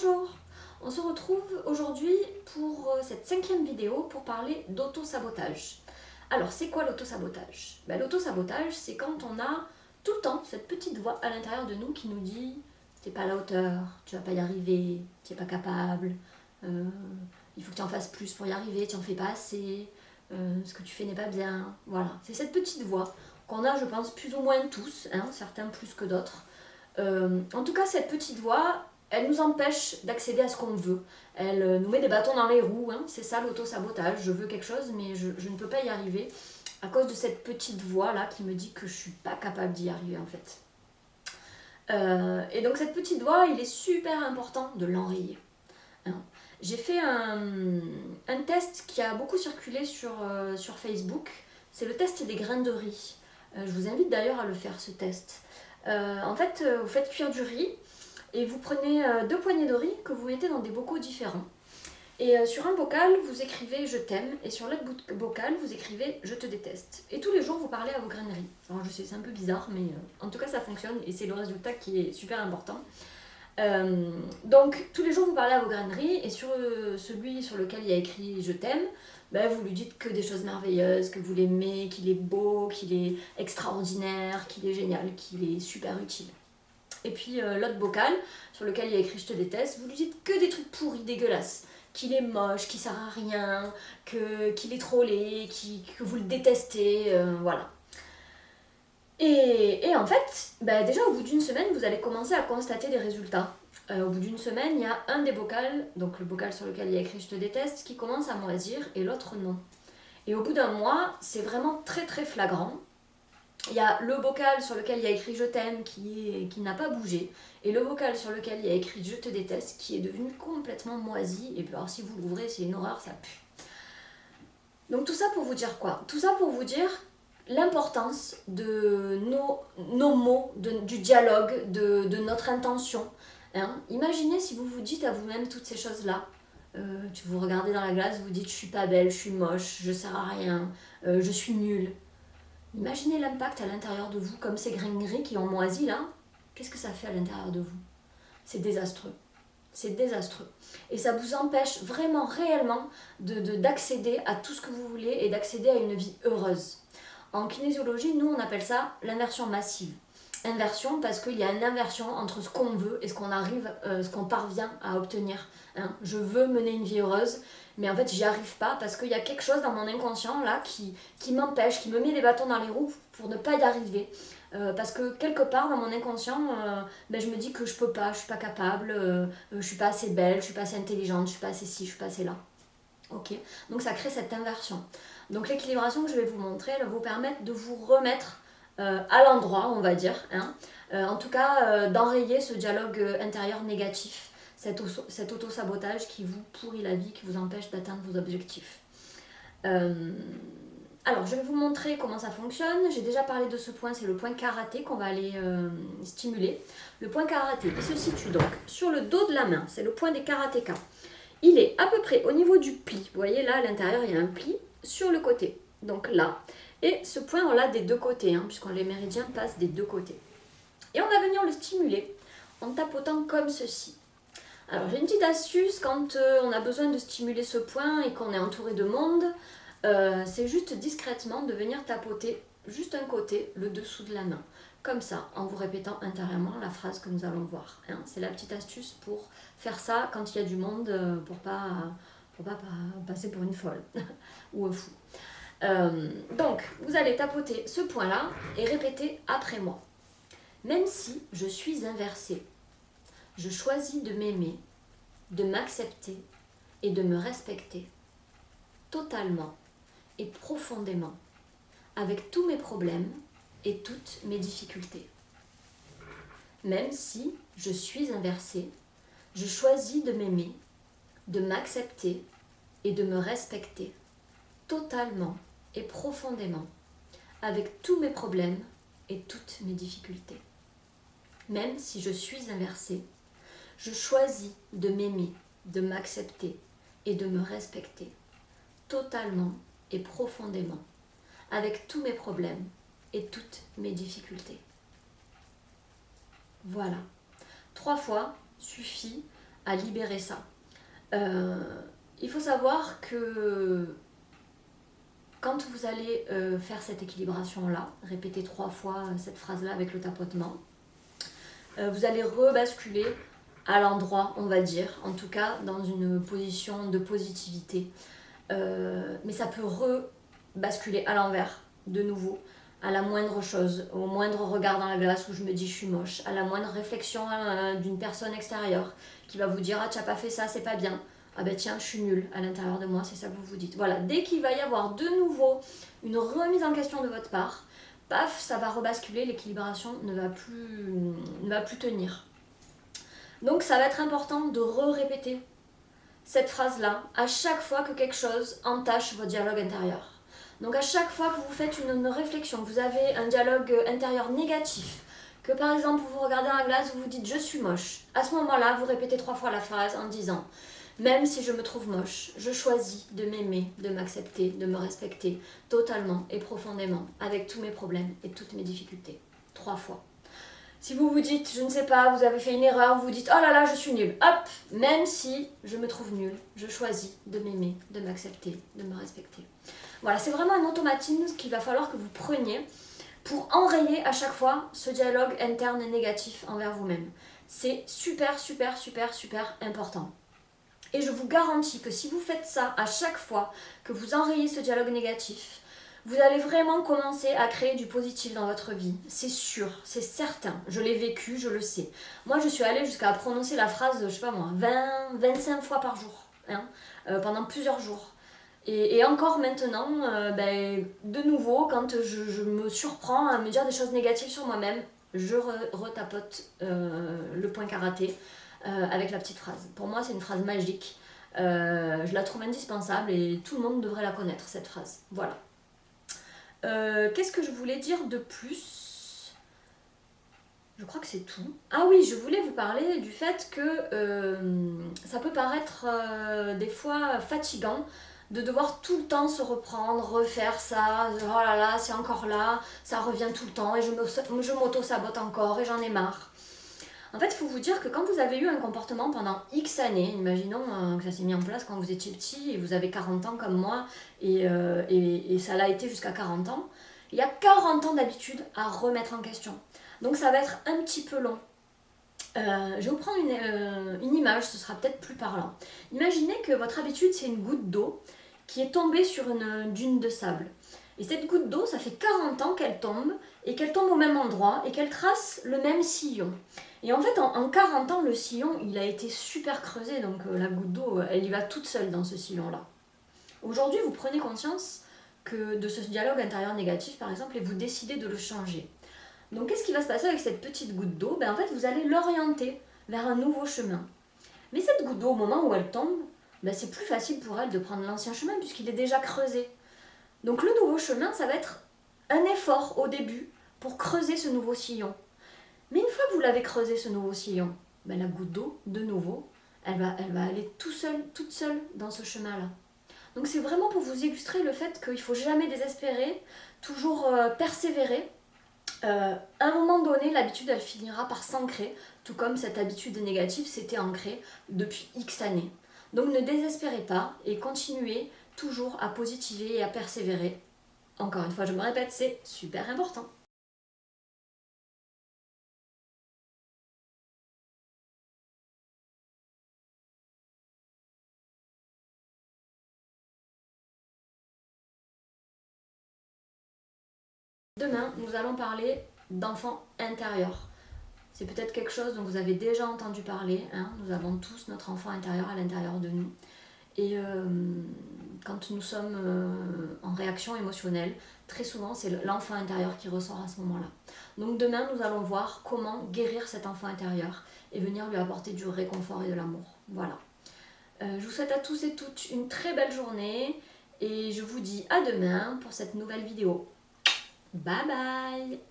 Bonjour, on se retrouve aujourd'hui pour cette 5e vidéo pour parler d'auto-sabotage. Alors c'est quoi l'auto-sabotage? L'auto-sabotage c'est quand on a tout le temps cette petite voix à l'intérieur de nous qui nous dit t'es pas à la hauteur, tu vas pas y arriver, tu n'es pas capable, il faut que tu en fasses plus pour y arriver, tu n'en fais pas assez, ce que tu fais n'est pas bien. Voilà, c'est cette petite voix qu'on a je pense plus ou moins tous, hein, certains plus que d'autres. En tout cas, cette petite voix, elle nous empêche d'accéder à ce qu'on veut. Elle nous met des bâtons dans les roues, hein. C'est ça l'auto-sabotage. Je veux quelque chose, mais je ne peux pas y arriver à cause de cette petite voix-là qui me dit que je ne suis pas capable d'y arriver en fait. Et donc cette petite voix, il est super important de l'enrayer. Hein. J'ai fait un test qui a beaucoup circulé sur Facebook. C'est le test des grains de riz. Je vous invite d'ailleurs à le faire, ce test. En fait, vous faites cuire du riz et vous prenez 2 poignées de riz que vous mettez dans des bocaux différents. Et sur un bocal, vous écrivez « je t'aime » et sur l'autre bocal, vous écrivez « je te déteste ». Et tous les jours, vous parlez à vos grains de riz. Alors je sais, c'est un peu bizarre, mais en tout cas, ça fonctionne et c'est le résultat qui est super important. Donc, tous les jours, vous parlez à vos grains de riz et sur celui sur lequel il y a écrit « je t'aime », vous lui dites que des choses merveilleuses, que vous l'aimez, qu'il est beau, qu'il est extraordinaire, qu'il est génial, qu'il est super utile. Et puis l'autre bocal, sur lequel il y a écrit « je te déteste », vous lui dites que des trucs pourris, dégueulasses. Qu'il est moche, qu'il sert à rien, qu'il est trop laid, que vous le détestez, voilà. Et en fait, déjà au bout d'une semaine, vous allez commencer à constater des résultats. Au bout d'une semaine, il y a un des bocals, donc le bocal sur lequel il y a écrit « je te déteste », qui commence à moisir et l'autre non. Et au bout d'un mois, c'est vraiment très très flagrant. Il y a le bocal sur lequel il y a écrit « je t'aime » qui n'a pas bougé, et le bocal sur lequel il y a écrit « je te déteste » qui est devenu complètement moisi. Et puis alors si vous l'ouvrez, c'est une horreur, ça pue. Donc tout ça pour vous dire quoi? Tout ça pour vous dire l'importance de nos mots, du dialogue, de notre intention. Hein. Imaginez si vous vous dites à vous-même toutes ces choses-là. Vous regardez dans la glace, vous dites « je suis pas belle, je suis moche, je sers à rien, je suis nulle ». Imaginez l'impact à l'intérieur de vous, comme ces grains de riz qui ont moisi là. Qu'est-ce que ça fait à l'intérieur de vous? C'est désastreux. C'est désastreux. Et ça vous empêche vraiment, réellement, d'accéder à tout ce que vous voulez et d'accéder à une vie heureuse. En kinésiologie, nous, on appelle ça l'inversion massive. Inversion parce qu'il y a une inversion entre ce qu'on veut et ce qu'on parvient à obtenir. Hein. Je veux mener une vie heureuse, mais en fait, j'y arrive pas parce qu'il y a quelque chose dans mon inconscient là qui m'empêche, qui me met des bâtons dans les roues pour ne pas y arriver. Parce que quelque part dans mon inconscient, je me dis que je peux pas, je suis pas capable, je suis pas assez belle, je suis pas assez intelligente, je suis pas assez ci, je suis pas assez là. Ok, donc ça crée cette inversion. Donc l'équilibration que je vais vous montrer, elle va vous permettre de vous remettre à l'endroit, on va dire. Hein. En tout cas, d'enrayer ce dialogue intérieur négatif, cet auto-sabotage qui vous pourrit la vie, qui vous empêche d'atteindre vos objectifs. Alors, je vais vous montrer comment ça fonctionne. J'ai déjà parlé de ce point, c'est le point karaté qu'on va aller stimuler. Le point karaté, il se situe donc sur le dos de la main, c'est le point des karatékas. Il est à peu près au niveau du pli. Vous voyez là, à l'intérieur, il y a un pli sur le côté. Donc là. Et ce point, on l'a des deux côtés, hein, puisque les méridiens passent des deux côtés. Et on va venir le stimuler en tapotant comme ceci. Alors, j'ai une petite astuce quand on a besoin de stimuler ce point et qu'on est entouré de monde. C'est juste discrètement de venir tapoter juste un côté, le dessous de la main. Comme ça, en vous répétant intérieurement la phrase que nous allons voir. Hein. C'est la petite astuce pour faire ça quand il y a du monde, pour pas passer pour une folle ou un fou. Donc, vous allez tapoter ce point-là et répéter après moi. Même si je suis inversée, je choisis de m'aimer, de m'accepter et de me respecter totalement et profondément, avec tous mes problèmes et toutes mes difficultés. Même si je suis inversée, je choisis de m'aimer, de m'accepter et de me respecter totalement et profondément, avec tous mes problèmes et toutes mes difficultés. Même si je suis inversée, je choisis de m'aimer, de m'accepter et de me respecter totalement et profondément, avec tous mes problèmes et toutes mes difficultés. Voilà. 3 fois suffit à libérer ça. Il faut savoir que quand vous allez faire cette équilibration-là, répétez 3 fois cette phrase-là avec le tapotement, vous allez rebasculer à l'endroit, on va dire, en tout cas dans une position de positivité. Mais ça peut rebasculer à l'envers, de nouveau, à la moindre chose, au moindre regard dans la glace où je me dis je suis moche, à la moindre réflexion d'une personne extérieure qui va vous dire ah tu n'as pas fait ça, c'est pas bien. Ah ben tiens, je suis nulle à l'intérieur de moi, c'est ça que vous vous dites. Voilà, dès qu'il va y avoir de nouveau une remise en question de votre part, paf, ça va rebasculer, l'équilibration ne va plus tenir. Donc ça va être important de répéter cette phrase-là à chaque fois que quelque chose entache votre dialogue intérieur. Donc à chaque fois que vous faites une réflexion, que vous avez un dialogue intérieur négatif, que par exemple vous vous regardez dans la glace, vous vous dites je suis moche, à ce moment-là vous répétez 3 fois la phrase en disant même si je me trouve moche, je choisis de m'aimer, de m'accepter, de me respecter totalement et profondément avec tous mes problèmes et toutes mes difficultés. 3 fois. Si vous vous dites, je ne sais pas, vous avez fait une erreur, vous vous dites, oh là là, je suis nulle. Hop, même si je me trouve nulle, je choisis de m'aimer, de m'accepter, de me respecter. Voilà, c'est vraiment un automatisme qu'il va falloir que vous preniez pour enrayer à chaque fois ce dialogue interne négatif envers vous-même. C'est super, super, super, super important. Et je vous garantis que si vous faites ça à chaque fois que vous enrayez ce dialogue négatif, vous allez vraiment commencer à créer du positif dans votre vie. C'est sûr, c'est certain. Je l'ai vécu, je le sais. Moi, je suis allée jusqu'à prononcer la phrase, je sais pas moi, 25 fois par jour, pendant plusieurs jours. Et encore maintenant, de nouveau, quand je me surprends à me dire des choses négatives sur moi-même, je retapote le point karaté avec la petite phrase. Pour moi, c'est une phrase magique. Je la trouve indispensable et tout le monde devrait la connaître, cette phrase. Voilà. Qu'est-ce que je voulais dire de plus ? Je crois que c'est tout. Ah oui, je voulais vous parler du fait que ça peut paraître des fois fatigant de devoir tout le temps se reprendre, refaire ça, oh là là, c'est encore là, ça revient tout le temps et je m'auto-sabote encore et j'en ai marre. En fait, il faut vous dire que quand vous avez eu un comportement pendant X années, imaginons que ça s'est mis en place quand vous étiez petit et vous avez 40 ans comme moi et ça l'a été jusqu'à 40 ans, il y a 40 ans d'habitude à remettre en question. Donc ça va être un petit peu long. Je vais vous prendre une image, ce sera peut-être plus parlant. Imaginez que votre habitude, c'est une goutte d'eau qui est tombée sur une dune de sable. Et cette goutte d'eau, ça fait 40 ans qu'elle tombe, et qu'elle tombe au même endroit, et qu'elle trace le même sillon. Et en fait, en 40 ans, le sillon, il a été super creusé, donc la goutte d'eau, elle y va toute seule dans ce sillon-là. Aujourd'hui, vous prenez conscience de ce dialogue intérieur négatif, par exemple, et vous décidez de le changer. Donc, qu'est-ce qui va se passer avec cette petite goutte d'eau ? En fait, vous allez l'orienter vers un nouveau chemin. Mais cette goutte d'eau, au moment où elle tombe, c'est plus facile pour elle de prendre l'ancien chemin, puisqu'il est déjà creusé. Donc, le nouveau chemin, ça va être un effort au début pour creuser ce nouveau sillon. Mais une fois que vous l'avez creusé, ce nouveau sillon, la goutte d'eau, de nouveau, elle va aller toute seule dans ce chemin-là. Donc c'est vraiment pour vous illustrer le fait qu'il ne faut jamais désespérer, toujours persévérer. À un moment donné, l'habitude, elle finira par s'ancrer, tout comme cette habitude négative s'était ancrée depuis X années. Donc ne désespérez pas et continuez toujours à positiver et à persévérer. Encore une fois, je me répète, c'est super important. Demain, nous allons parler d'enfant intérieur. C'est peut-être quelque chose dont vous avez déjà entendu parler. Nous avons tous notre enfant intérieur à l'intérieur de nous. Et quand nous sommes en réaction émotionnelle, très souvent c'est l'enfant intérieur qui ressort à ce moment-là. Donc demain, nous allons voir comment guérir cet enfant intérieur et venir lui apporter du réconfort et de l'amour. Voilà. Je vous souhaite à tous et toutes une très belle journée et je vous dis à demain pour cette nouvelle vidéo. Bye bye!